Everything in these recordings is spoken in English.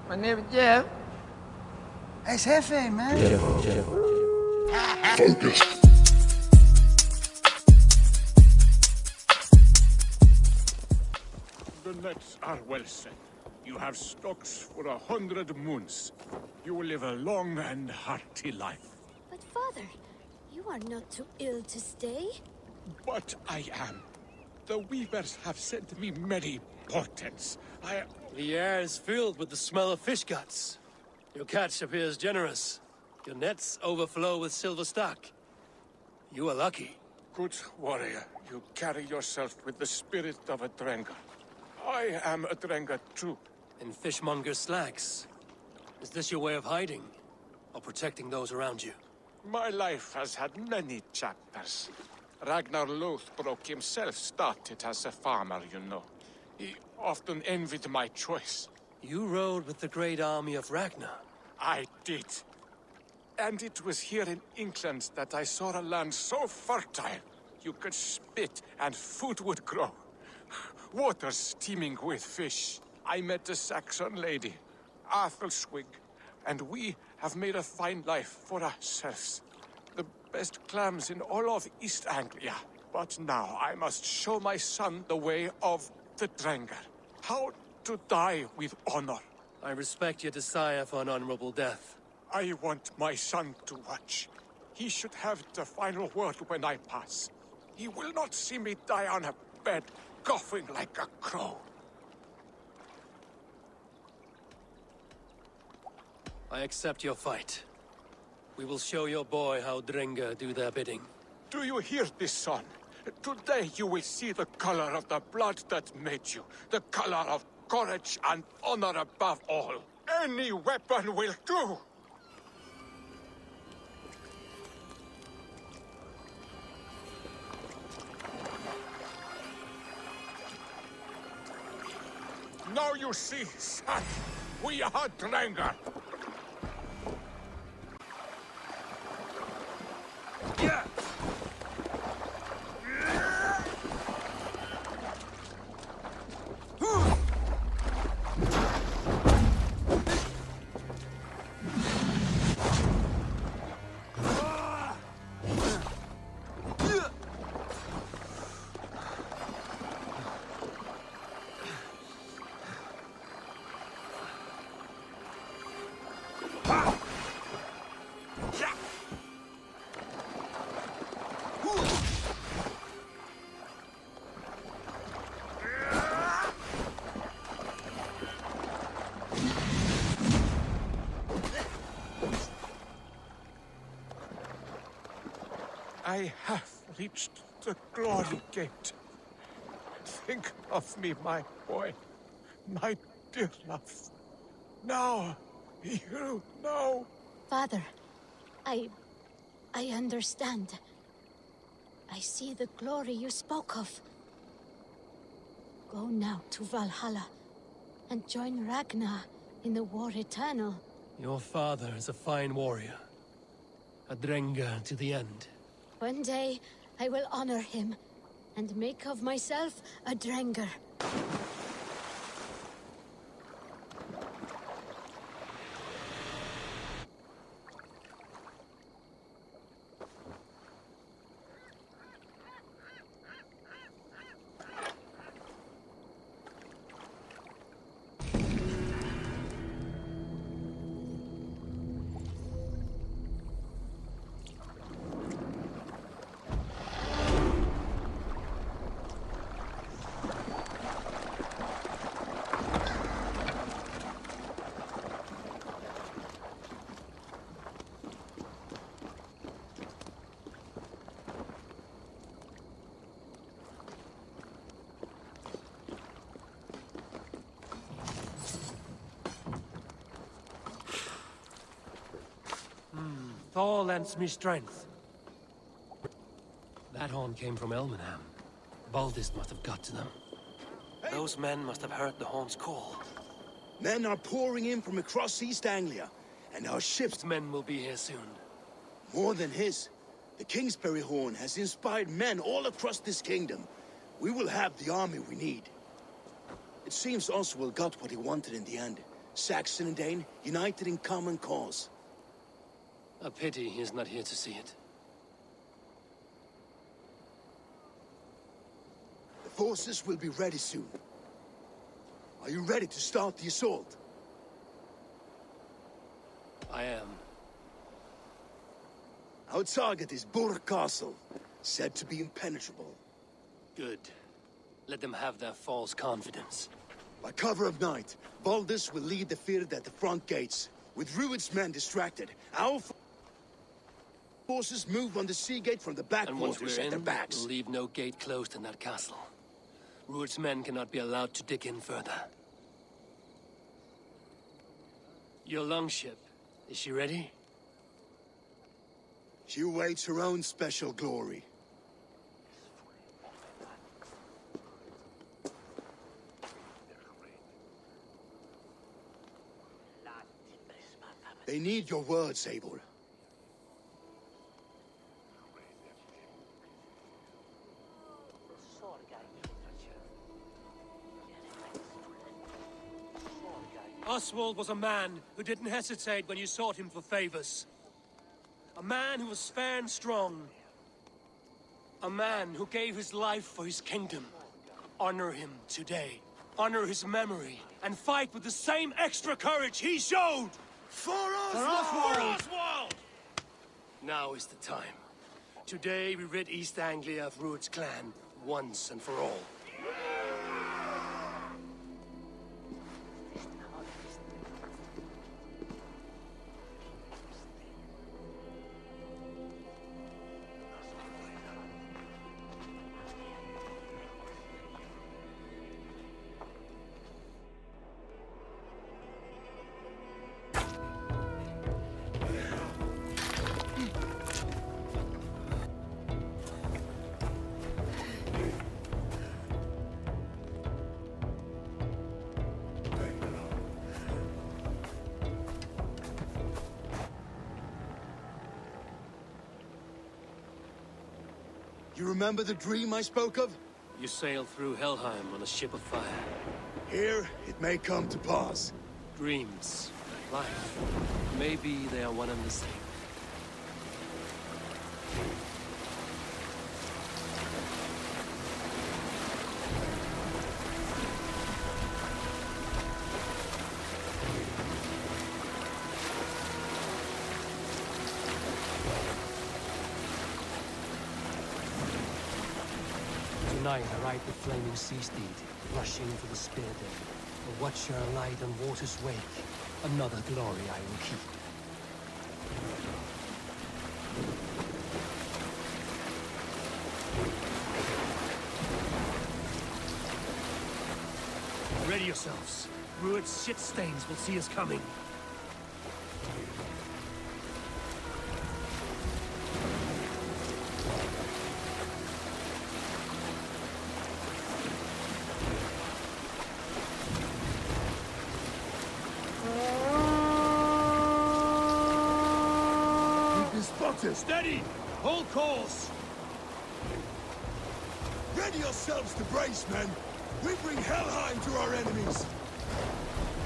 Meneer Jeff? Hey, Hefe, man. Focus. The nets are well set. You have stocks for 100 moons. You will live a long and hearty life. But father, you are not too ill to stay. But I am. The weavers have sent me many portents. The air is filled with the smell of fish guts. Your catch appears generous. Your nets overflow with silver stock. You are lucky. Good warrior, you carry yourself with the spirit of a Drengr. I am a Drengr too. In fishmonger slacks. Is this your way of hiding? Or protecting those around you? My life has had many chapters. Ragnar Lothbrok himself started as a farmer, you know. He often envied my choice. You rode with the great army of Ragnar. I did. And it was here in England that I saw a land so fertile. You could spit and food would grow. Waters teeming with fish. I met a Saxon lady, Athelwig, and we have made a fine life for ourselves. The best clams in all of East Anglia. But now I must show my son the way of the Drengr. How to die with honor. I respect your desire for an honorable death. I want my son to watch. He should have the final word when I pass. He will not see me die on a bed, coughing like a crow. I accept your fight. We will show your boy how Drengr do their bidding. Do you hear this, son? Today you will see the color of the blood that made you. The color of courage and honor above all. Any weapon will do! Now you see, son, we are Drengr. Yeah. I have reached the glory gate. Think of me, my boy, my dear love. Now, you know. Father, I understand. I see the glory you spoke of. Go now to Valhalla and join Ragnar in the war eternal. Your father is a fine warrior. A Drengr to the end. One day, I will honor him and make of myself a Drengr. Thor lends me strength. That horn came from Elmenham. Baldist must have got to them. Those men must have heard the horn's call. Men are pouring in from across East Anglia, and our ships... Men will be here soon. More than his. The Kingsbury horn has inspired men all across this kingdom. We will have the army we need. It seems Oswald got what he wanted in the end. Saxon and Dane, united in common cause. A pity he is not here to see it. The forces will be ready soon. Are you ready to start the assault? I am. Our target is Burg Castle, said to be impenetrable. Good. Let them have their false confidence. By cover of night, Valdis will lead the Fird at the front gates. With Rued's men distracted, our forces move on the sea gate from the back And once quarters we're at their in, backs. we'll leave no gate closed in that castle. Rued's men cannot be allowed to dig in further. Your longship, is she ready? She awaits her own special glory. They need your words, Abel. Oswald was a man who didn't hesitate when you sought him for favors. A man who was fair and strong. A man who gave his life for his kingdom. Honor him today. Honor his memory. And fight with the same extra courage he showed! For Oswald! For Oswald! Now is the time. Today we rid East Anglia of Rued's clan, once and for all. You remember the dream I spoke of? You sailed through Helheim on a ship of fire. Here, it may come to pass. Dreams, life, maybe they are one and the same. Tonight I ride the flaming sea steed, rushing for the spear den. A watcher light on water's wake, another glory I will keep. Ready yourselves. Rued's shit stains will see us coming. Steady! Hold course! Ready yourselves to brace, men! We bring Helheim to our enemies!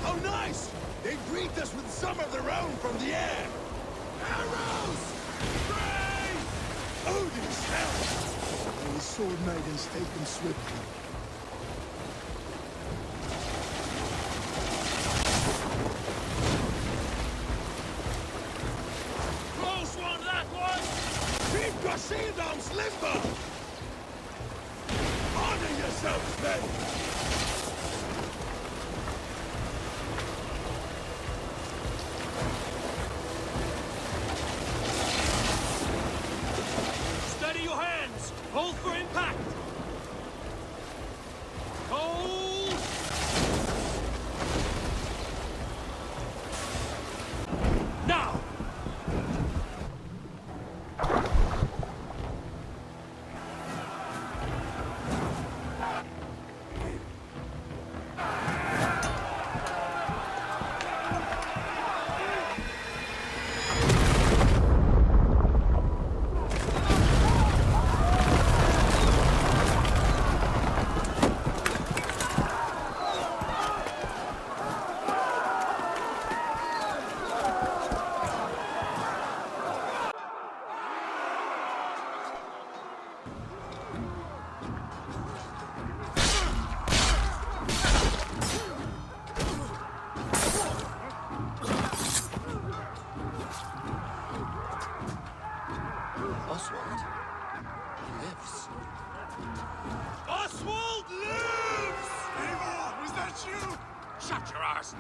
How nice! They greet us with some of their own from the air! Arrows! Brace! Odin's hell! May his sword maidens take them swiftly. Keep your arms limber! Honor yourselves, men! Steady your hands! Hold for impact! Hold! Now!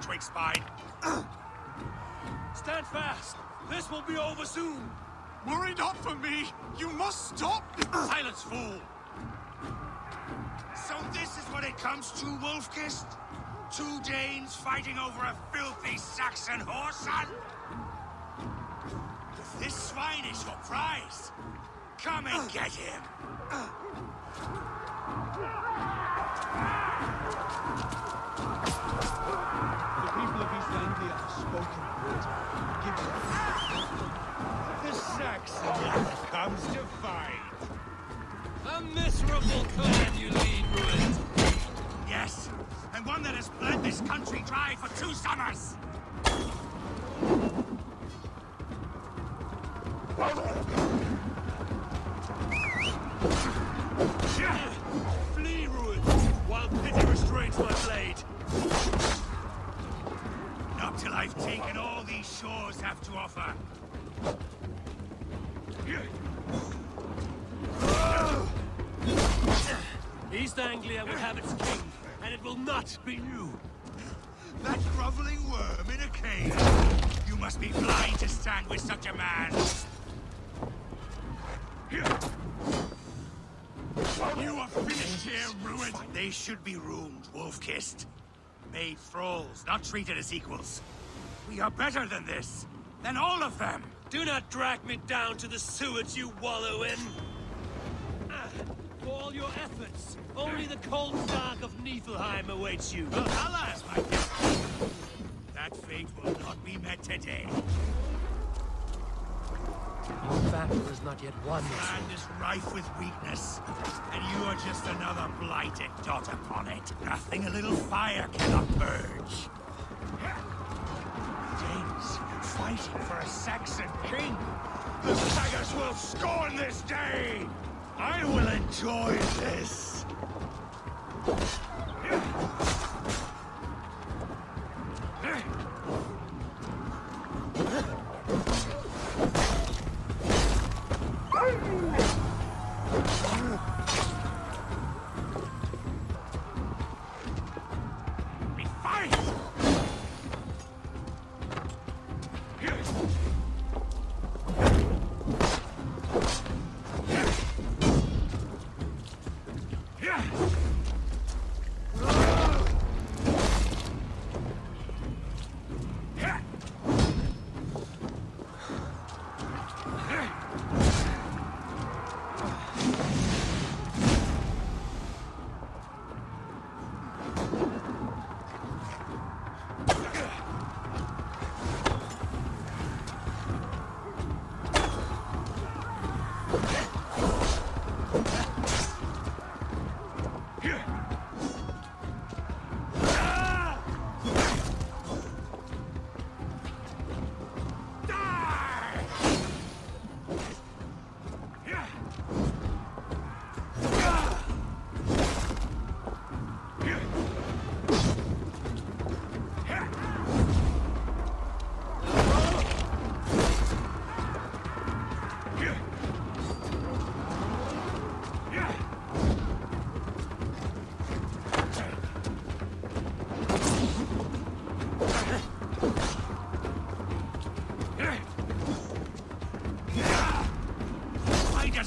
twig spine. Stand fast! This will be over soon! Worry not for me! You must stop! Silence, fool! So this is what it comes to, Wolfkist? 2 Danes fighting over a filthy Saxon whoreson? If this swine is your prize, come and get him! The people of East Anglia have spoken word. The Saxon comes to fight. A miserable clan you lead, Ruined! Yes, and one that has bled this country dry for 2 summers! Flee, Ruined, while pity restrains my blade! Not till I've taken all these shores have to offer. East Anglia will have its king, and it will not be you! That groveling worm in a cave. You must be blind to stand with such a man. You are finished here, Ruined. They should be roomed, Wolf-kissed. Made thralls, not treated as equals. We are better than this. Than all of them. Do not drag me down to the sewage you wallow in! For all your efforts, only the cold dark of Niflheim awaits you. Valhalla is my destiny. That fate will not be met today. Your battle is not yet won. Land is rife with weakness, and you are just another blighted dot upon it. Nothing a little fire cannot purge. Danes fighting for a Saxon king. The sagas will scorn this day. I will enjoy this. We fight!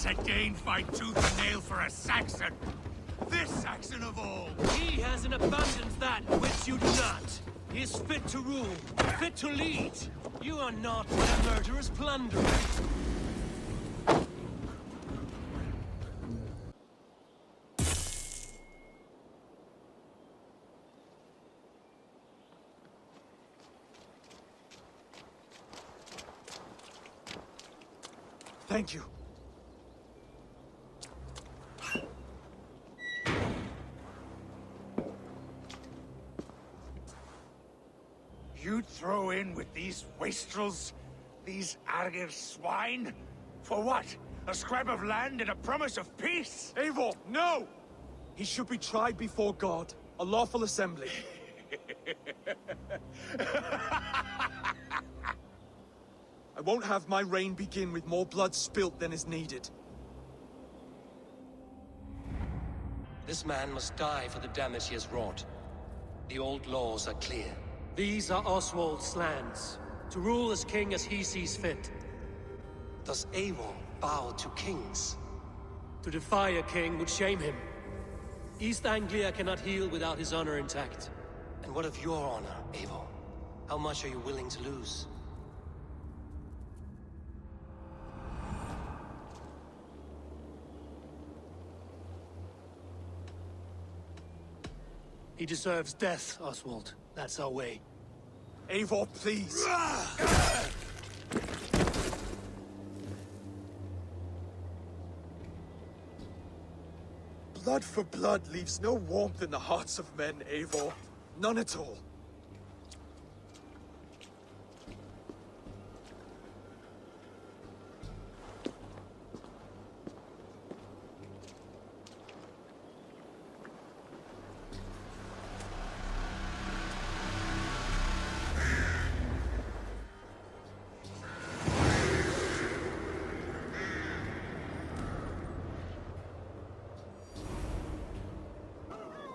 A Dane fight tooth and nail for a Saxon. This Saxon of all. He has an abundance that which you do not. He is fit to rule, fit to lead. You are not but a murderous plunderer. Thank you. You'd throw in with these wastrels? These Argir swine? For what? A scrap of land and a promise of peace? Eivor, no! He should be tried before God, a lawful assembly. I won't have my reign begin with more blood spilt than is needed. This man must die for the damage he has wrought. The old laws are clear. These are Oswald's lands, to rule as king as he sees fit. Does Eivor bow to kings? To defy a king would shame him. East Anglia cannot heal without his honor intact. And what of your honor, Eivor? How much are you willing to lose? He deserves death, Oswald. That's our way. Eivor, please. Blood for blood leaves no warmth in the hearts of men, Eivor. None at all.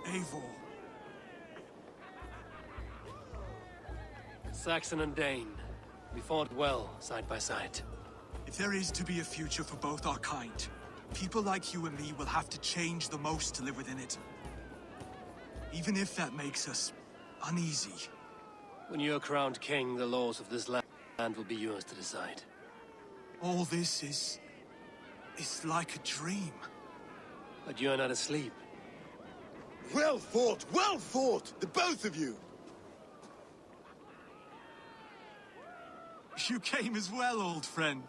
Eivor. Saxon and Dane. We fought well, side by side. If there is to be a future for both our kind, people like you and me will have to change the most to live within it. Even if that makes us uneasy. When you're crowned king, the laws of this land will be yours to decide. All this is like a dream. But you're not asleep. Well fought, the both of you! You came as well, old friend.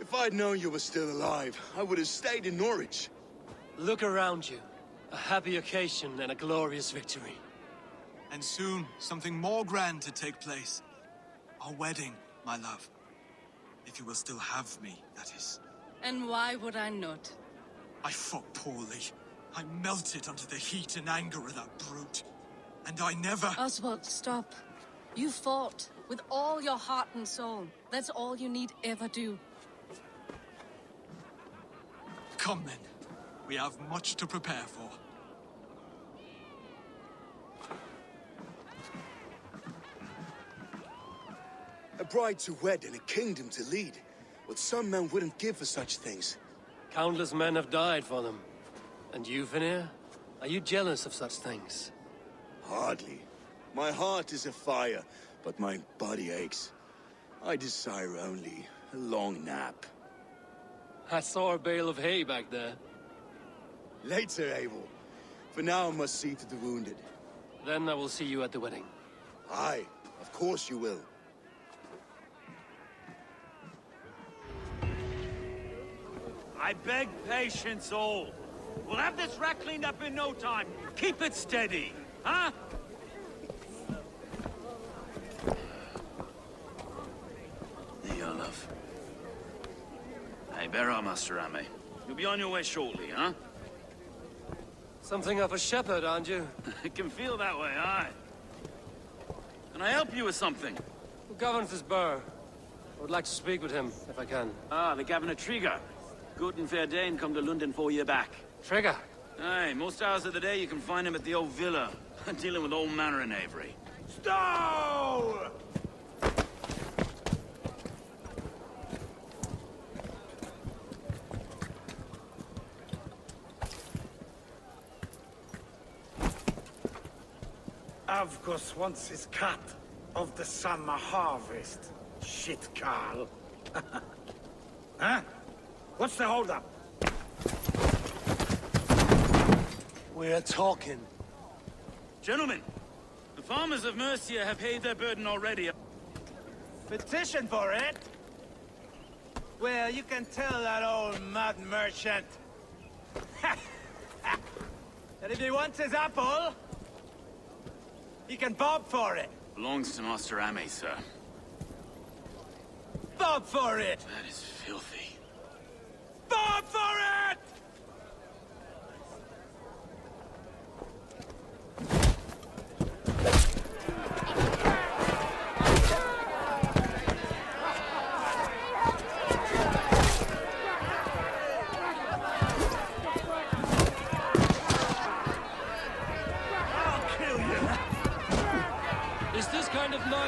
If I'd known you were still alive, I would have stayed in Norwich. Look around you. A happy occasion and a glorious victory. And soon, something more grand to take place. Our wedding, my love. If you will still have me, that is. And why would I not? I fought poorly. I melted under the heat and anger of that brute. And I never... Oswald, stop. You fought with all your heart and soul. That's all you need ever do. Come then. We have much to prepare for. A bride to wed and a kingdom to lead. What some men wouldn't give for such things. Countless men have died for them. And you, Vanir? Are you jealous of such things? Hardly. My heart is afire, but my body aches. I desire only a long nap. I saw a bale of hay back there. Later, Abel. For now, I must see to the wounded. Then I will see you at the wedding. Aye, of course you will. I beg patience, all. We'll have this wreck cleaned up in no time. Keep it steady, huh? There you are, love. Hey, bear up, Master Ame. You'll be on your way shortly, huh? Something of a shepherd, aren't you? It can feel that way, aye. Can I help you with something? Who governs this burr? I would like to speak with him, if I can. Ah, the Governor Trigger. Good and fair Dane come to London 4 year back. Trigger! Aye, most hours of the day you can find him at the old villa, dealing with all manner in Avery. Stow! Avgos wants his cut of the summer harvest. Shit, Carl. Huh? What's the holdup? We're talking. Gentlemen, the farmers of Mercia have paid their burden already. Petition for it? Well, you can tell that old mud merchant that if he wants his apple, he can bob for it. Belongs to Master Ame, sir. Bob for it! That is filthy. Bob for it!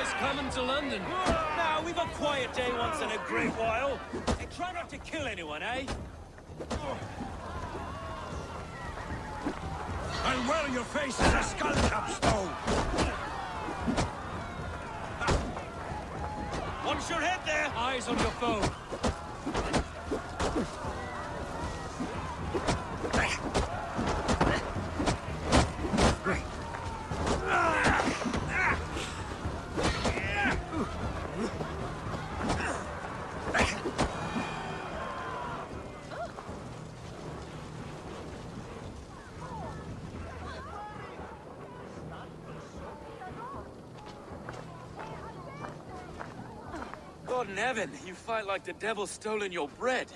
boys coming to London? Now, we've a quiet day once in a great while. And try not to kill anyone, eh? And well, your face is a skull cap, Stow. Watch your head there! Eyes on your foe. God in heaven, you fight like the devil's stolen your bread.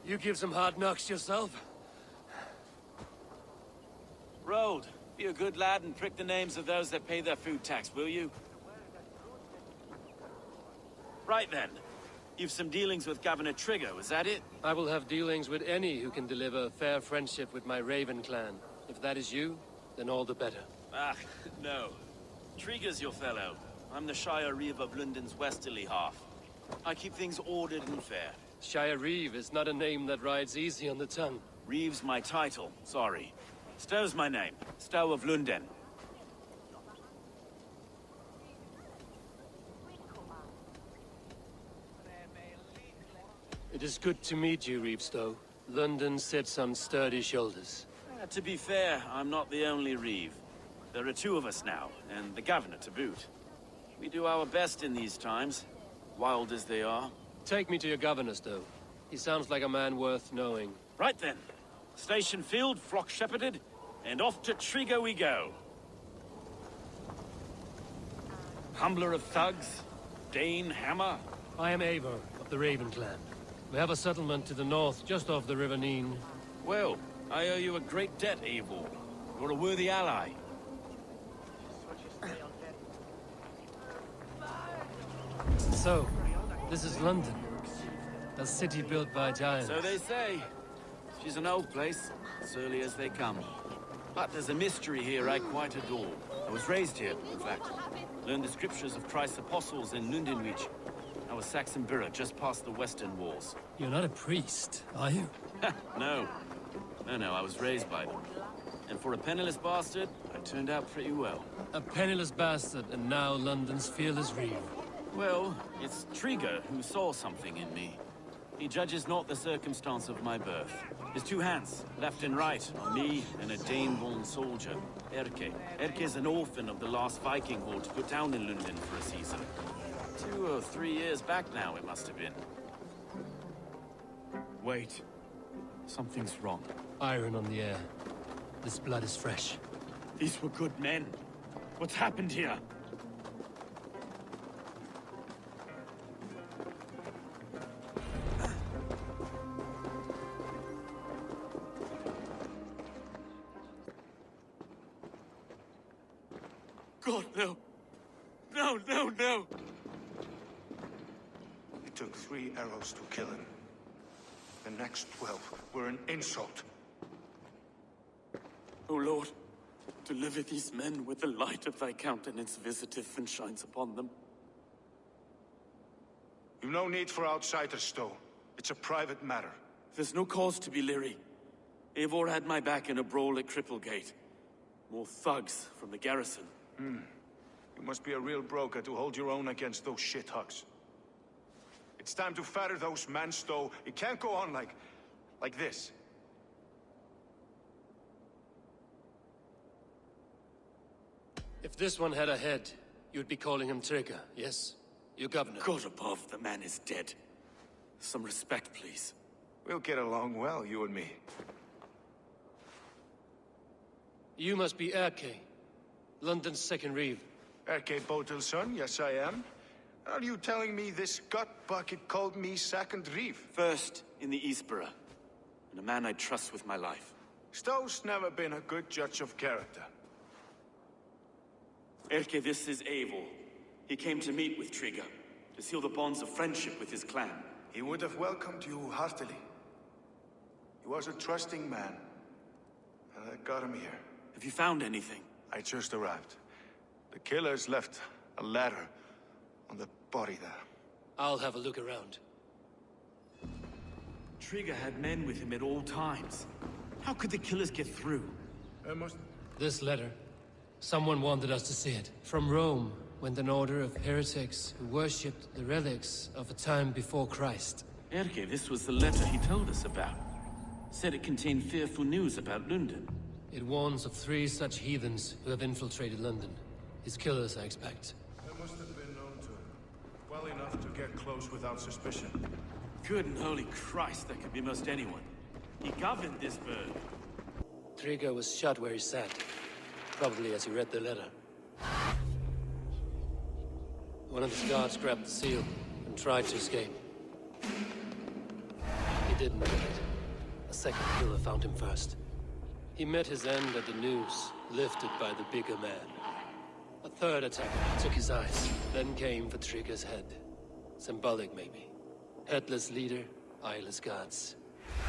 You give some hard knocks yourself. Road, be a good lad and prick the names of those that pay their food tax, will you? Right then. You've some dealings with Governor Trigger, was that it? I will have dealings with any who can deliver fair friendship with my Raven clan. If that is you, then all the better. Ah, no. Trigger's your fellow. I'm the Shire Reeve of London's westerly half. I keep things ordered and fair. Shire Reeve is not a name that rides easy on the tongue. Reeve's my title, sorry. Stow's my name. Stow of London. It is good to meet you, Reevestow. London sits on sturdy shoulders. To be fair, I'm not the only Reeve. There are two of us now, and the governor to boot. We do our best in these times, wild as they are. Take me to your governor, Stow. He sounds like a man worth knowing. Right then. Station filled, flock shepherded, and off to Trigger we go. Humbler of thugs, Dane Hammer. I am Eivor of the Raven clan. We have a settlement to the north, just off the River Neen. Well, I owe you a great debt, Eivor. You're a worthy ally. So, this is London. A city built by giants. So they say. She's an old place, as early as they come. But there's a mystery here I quite adore. I was raised here, in fact. Learned the scriptures of Christ's apostles in Lundenwich. I was Saxon Borough, just past the western walls. You're not a priest, are you? No. No, I was raised by them. And for a penniless bastard, I turned out pretty well. A penniless bastard, and now London's fearless Reeve. Well, it's Trigger who saw something in me. He judges not the circumstance of my birth. His two hands, left and right, on me and a Dane-born soldier, Erke. Erke's an orphan of the last Viking horde put down in London for a season. 2 or 3 years back now, it must have been. Wait. Something's wrong. Iron on the air. This blood is fresh. These were good men. What's happened here? God, no. No. It took 3 arrows to kill him. The next 12 were an insult. O Lord, deliver these men with the light of thy countenance visiteth and shines upon them. You've no need for outsiders, Stow. It's a private matter. There's no cause to be leery. Eivor had my back in a brawl at Cripplegate. More thugs from the garrison. You must be a real broker to hold your own against those shithugs. It's time to fetter those men, Stow. It can't go on like this. If this one had a head, you'd be calling him Trigger, yes? Your governor. God above, the man is dead. Some respect, please. We'll get along well, you and me. You must be Erke, London's second Reeve. Erke Botel's son, yes I am. Are you telling me this gut bucket called me second Reeve? First in the Eastborough, and a man I trust with my life. Stow's never been a good judge of character. Erke, this is Eivor. He came to meet with Trigger, to seal the bonds of friendship with his clan. He would have welcomed you heartily. He was a trusting man, and I got him here. Have you found anything? I just arrived. The killers left a ladder on the body there. I'll have a look around. Drengr had men with him at all times. How could the killers get through? This letter. Someone wanted us to see it. From Rome went an order of heretics who worshipped the relics of a time before Christ. Erke, this was the letter he told us about. Said it contained fearful news about London. It warns of 3 such heathens who have infiltrated London. His killers, I expect. They must have been known to him. Well enough to get close without suspicion. Good and holy Christ, that could be most anyone. He governed this bird. Drengr was shot where he sat. Probably as he read the letter. One of his guards grabbed the seal and tried to escape. He didn't make it. A second killer found him first. He met his end at the noose, lifted by the bigger man. A third attacker took his eyes, then came for Dreng's head. Symbolic, maybe. Headless leader, eyeless guards.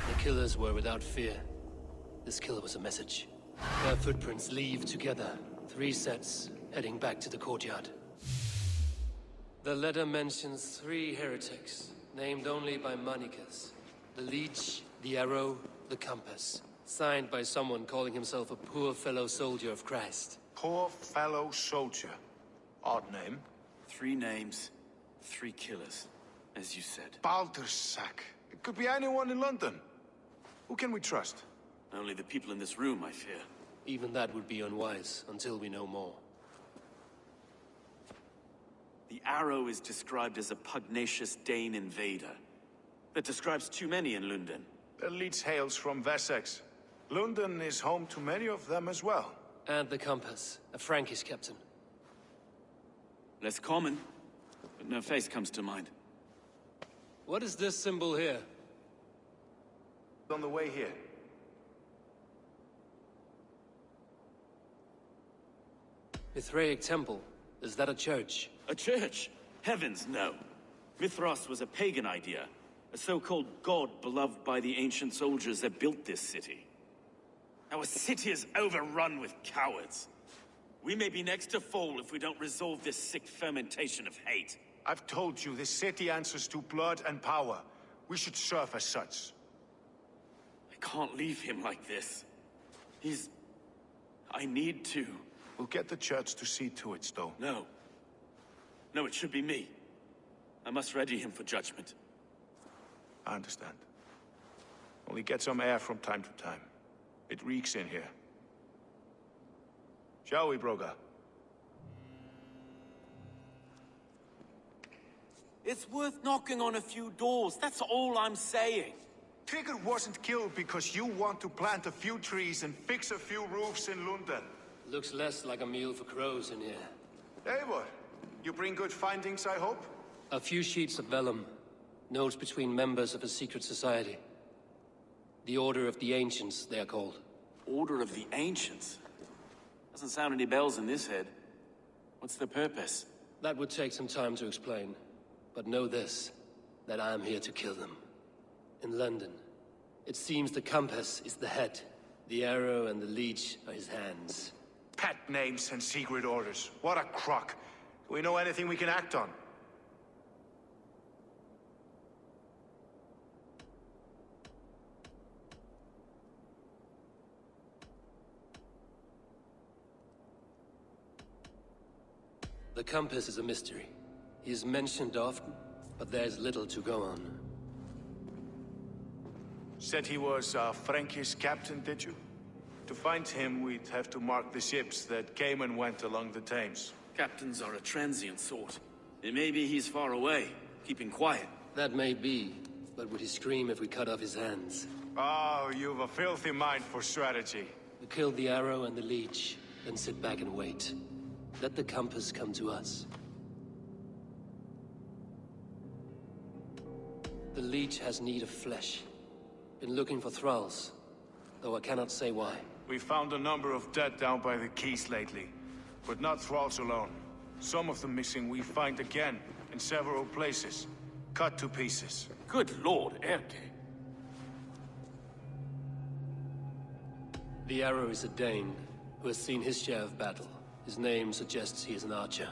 The killers were without fear. This kill was a message. Their footprints leave together. 3 sets, heading back to the courtyard. The letter mentions 3 heretics, named only by monikers. The Leech, the Arrow, the Compass. Signed by someone calling himself a poor fellow soldier of Christ. Poor fellow soldier. Odd name. 3 names, 3 killers, as you said. Baldersack. It could be anyone in London. Who can we trust? Only the people in this room, I fear. Even that would be unwise, until we know more. The Arrow is described as a pugnacious Dane invader. That describes too many in London. The Leech hails from Wessex. London is home to many of them as well. And the Compass, a Frankish captain. Less common, but no face comes to mind. What is this symbol here? On the way here. Mithraic Temple. Is that a church? A church? Heavens, no. Mithras was a pagan idea. A so-called god beloved by the ancient soldiers that built this city. Our city is overrun with cowards. We may be next to fall if we don't resolve this sick fermentation of hate. I've told you, this city answers to blood and power. We should serve as such. I can't leave him like this. I need to. We'll get the church to see to it, though. No. No, it should be me. I must ready him for judgment. I understand. Only get some air from time to time. It reeks in here. Shall we, Broga? It's worth knocking on a few doors, that's all I'm saying. Drengr wasn't killed because you want to plant a few trees and fix a few roofs in London. Looks less like a meal for crows in here. Eivor, you bring good findings, I hope? A few sheets of vellum. Notes between members of a secret society. The Order of the Ancients, they are called. Order of the Ancients? Doesn't sound any bells in this head. What's the purpose? That would take some time to explain. But know this, that I am here to kill them. In London, it seems the Compass is the head. The Arrow and the Leech are his hands. Pet names and secret orders. What a crock. Do we know anything we can act on? The Compass is a mystery. He is mentioned often, but there's little to go on. Said he was a Frankish captain, did you? To find him, we'd have to mark the ships that came and went along the Thames. Captains are a transient sort. It may be he's far away, keeping quiet. That may be, but would he scream if we cut off his hands? Oh, you've a filthy mind for strategy. We kill the Arrow and the Leech, then sit back and wait. Let the Compass come to us. The Leech has need of flesh. Been looking for thralls, though I cannot say why. We found a number of dead down by the quays lately, but not thralls alone. Some of the missing we find again in several places, cut to pieces. Good lord, Erke. The Arrow is a Dane who has seen his share of battle. His name suggests he is an archer.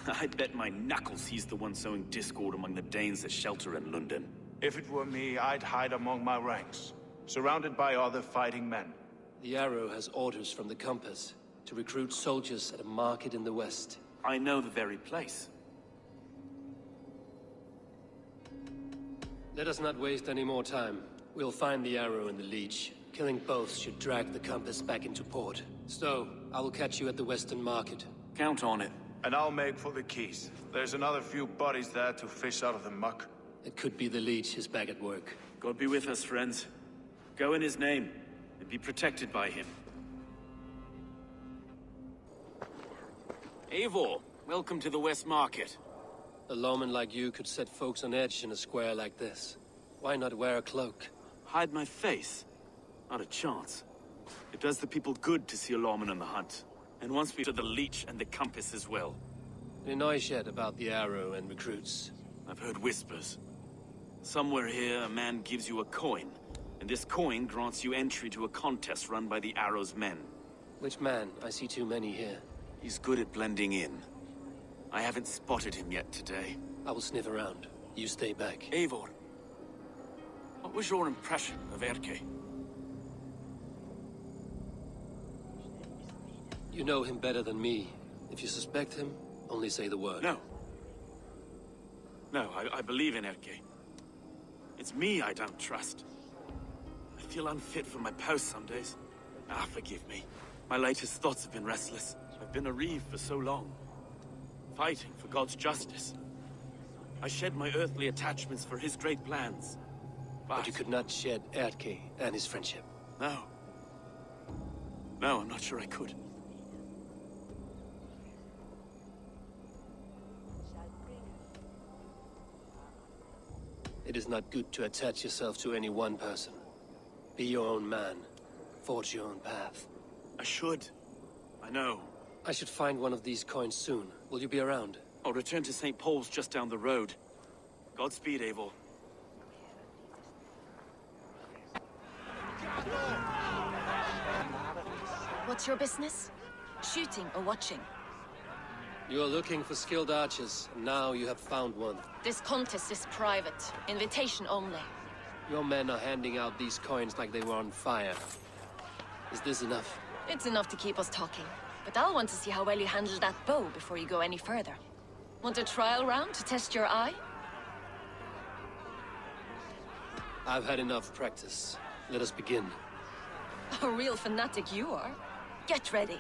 I'd bet my knuckles he's the one sowing discord among the Danes that shelter in London. If it were me, I'd hide among my ranks, surrounded by other fighting men. The Arrow has orders from the Compass to recruit soldiers at a market in the west. I know the very place. Let us not waste any more time. We'll find the Arrow and the Leech. Killing both should drag the Compass back into port. So, I will catch you at the western market. Count on it. And I'll make for the keys. There's another few bodies there to fish out of the muck. It could be the Leech is back at work. God be with us, friends. Go in his name, and be protected by him. Eivor, welcome to the West Market. A lawman like you could set folks on edge in a square like this. Why not wear a cloak? Hide my face? Not a chance. It does the people good to see a lawman on the hunt. And once we to the Leech and the Compass as well. Any noise yet about the Arrow and recruits? I've heard whispers. Somewhere here, a man gives you a coin, and this coin grants you entry to a contest run by the Arrow's men. Which man? I see too many here. He's good at blending in. I haven't spotted him yet today. I will sniff around. You stay back. Eivor, what was your impression of Erke? You know him better than me. If you suspect him, only say the word. No. No, I believe in Erke. It's me I don't trust. I feel unfit for my post some days. Ah, forgive me. My latest thoughts have been restless. I've been a reeve for so long. Fighting for God's justice. I shed my earthly attachments for his great plans. But you could not shed Erke and his friendship. No. No, I'm not sure I could. It is not good to attach yourself to any one person. Be your own man. Forge your own path. I should. I know. I should find one of these coins soon. Will you be around? I'll return to St. Paul's just down the road. Godspeed, Eivor. What's your business? Shooting or watching? You are looking for skilled archers, and now you have found one. This contest is private. Invitation only. Your men are handing out these coins like they were on fire. Is this enough? It's enough to keep us talking. But I'll want to see how well you handle that bow before you go any further. Want a trial round to test your eye? I've had enough practice. Let us begin. A real fanatic you are. Get ready.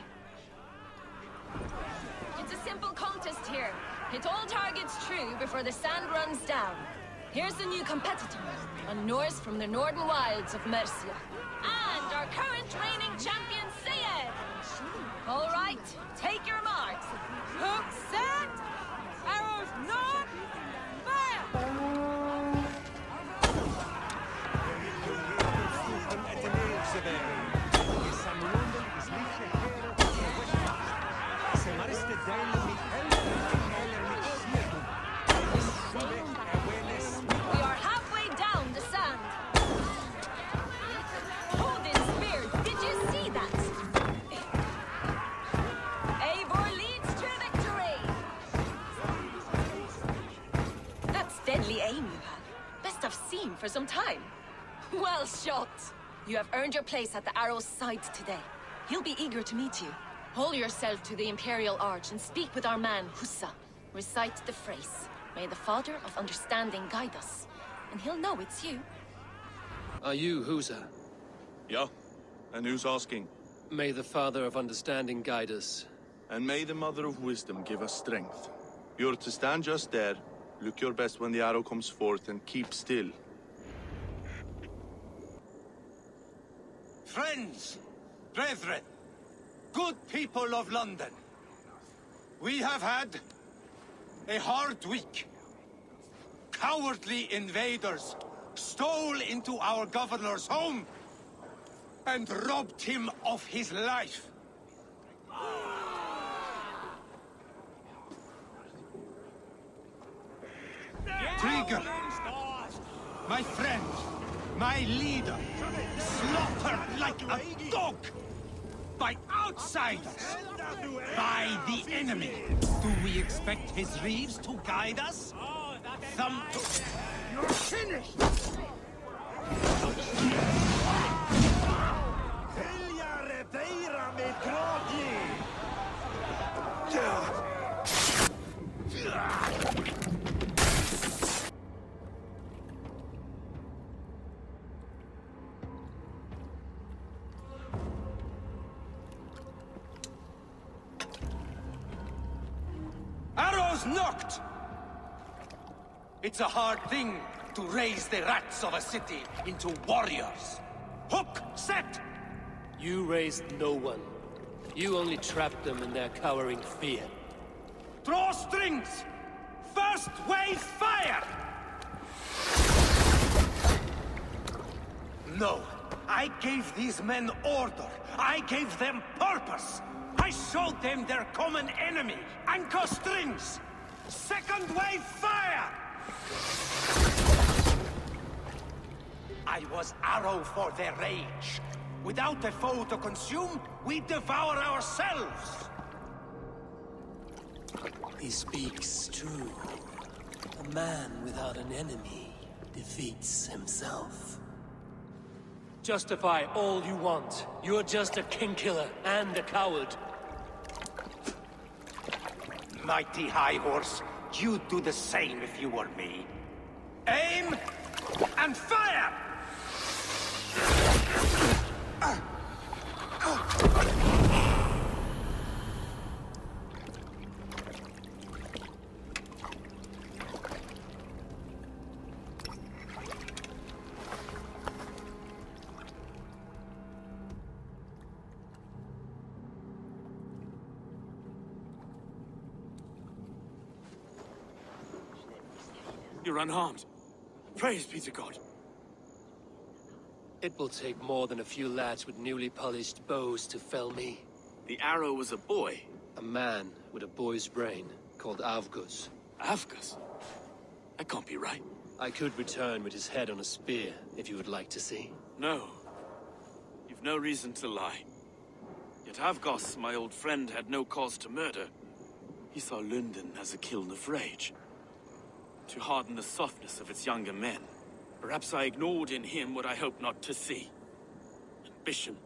It's a simple contest here. Hit all targets true before the sand runs down. Here's the new competitor, a Norse from the northern wilds of Mercia. And our current reigning champion, Sayed. All right, take your marks. Hook set! Arrows not! Fire! We are halfway down the sand. Odin's spear, did you see that? Eivor leads to victory. That's deadly aim you have. Best I've seen for some time. Well shot. You have earned your place at the Arrow's side today. He'll be eager to meet you. Hold yourself to the Imperial Arch and speak with our man, Hussa. Recite the phrase. May the Father of Understanding guide us. And he'll know it's you. Are you Husa? Yeah, and who's asking? May the Father of Understanding guide us. And may the Mother of Wisdom give us strength. You're to stand just there, look your best when the arrow comes forth, and keep still. Friends, brethren, good people of London, we have had a hard week. Cowardly invaders stole into our governor's home and robbed him of his life. Drengr, my friend, my leader, slaughtered like a dog by outsiders by the enemy. Do we expect his reeves to guide us? You're finished! Arrows knocked! It's a hard thing to raise the rats of a city into warriors. Hook, set! You raised no one. You only trapped them in their cowering fear. Draw strings! First wave fire! No, I gave these men order. I gave them purpose. I showed them their common enemy. Anchor strings! Second wave fire! I was arrow for their rage. Without a foe to consume, we devour ourselves. He speaks true. A man without an enemy defeats himself. Justify all you want. You're just a king-killer and a coward. Mighty High Horse, you'd do the same if you were me. Aim and fire! You're unharmed. Praise be to God. It will take more than a few lads with newly polished bows to fell me. The arrow was a boy. A man with a boy's brain, called Avgus. Avgus? That can't be right. I could return with his head on a spear, if you would like to see. No. You've no reason to lie. Yet Avgus, my old friend, had no cause to murder. He saw London as a kiln of rage, to harden the softness of its younger men. Perhaps I ignored in him what I hoped not to see. Ambition,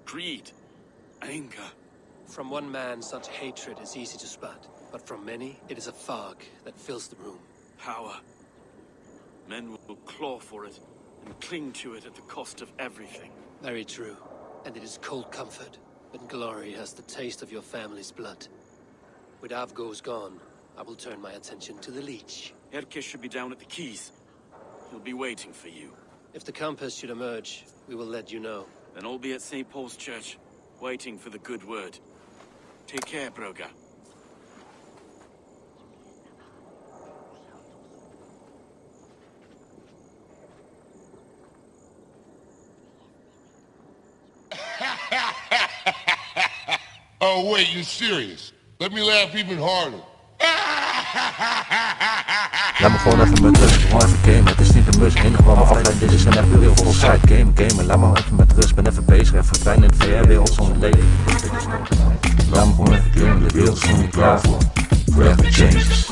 greed, anger. From one man, such hatred is easy to spot, but from many, it is a fog that fills the room. Power. Men will claw for it and cling to it at the cost of everything. Very true. And it is cold comfort when glory has the taste of your family's blood. With Avgo's gone, I will turn my attention to the Leech. Erke should be down at the quays. He'll be waiting for you. If the compass should emerge, we will let you know. Then I'll be at St. Paul's Church, waiting for the good word. Take care, Broga. Oh wait, you're serious? Let me laugh even harder. Laat me gewoon even met rust, gewoon even gamen. Het is niet een must, enige wat me afleidt, dit is een echt heel vol side. Gamen, laat me even met rust, ben even bezig, even verdwijnen in de VR-wereld zonder leven. Laat me gewoon even gamen, de wereld is nog niet klaar voor. Forever changes.